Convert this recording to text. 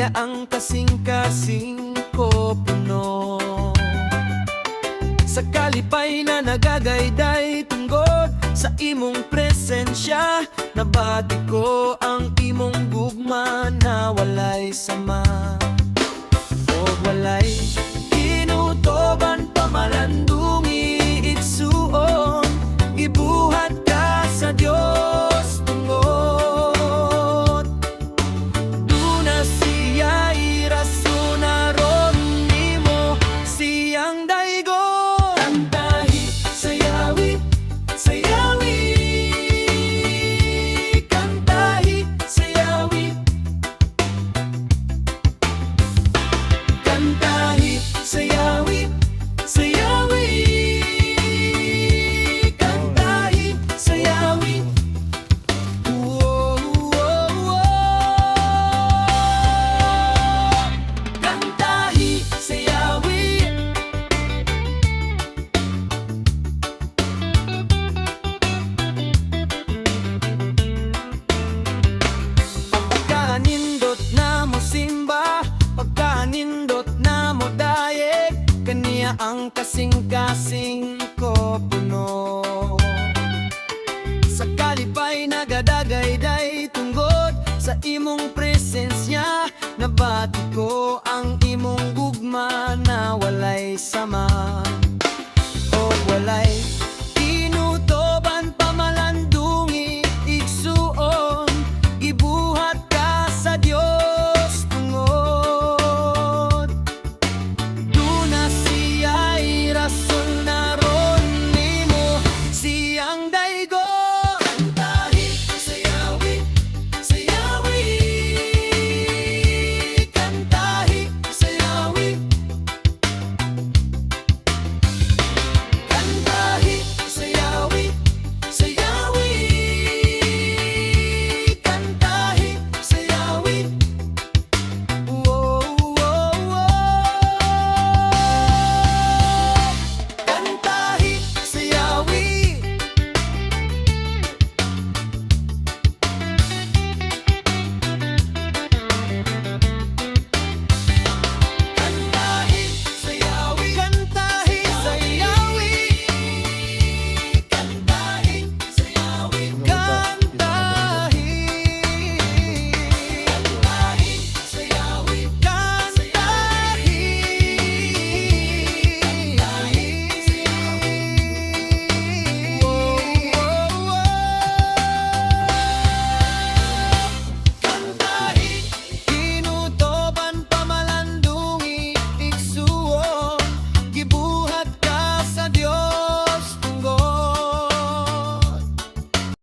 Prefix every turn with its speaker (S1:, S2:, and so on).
S1: Kaniya ang kasing-kasing ko puno. Sa kalipay na nagagayday tungod sa imong presensya, nabati ko ang imong gugma na walay sama o walay kinutoban pamalandungi igsuon. Ibuhat ka sa Dios tungod duna siya irason aron nimo siyang daygon. Kantahi sayawi, sayawi, kantahi sayawi, kantahi sayawi, sayawi, kantahi sayawi. Woah, woah, woah. Kantahi sayawi. Pagkanindot na mo simba, pagkanindot na mo dayeg, kaniya ang kasing-kasing ko puno. Sa kalipay nagadagayday tungod sa imong presensya, nabati ko ang imong gugma na walay sama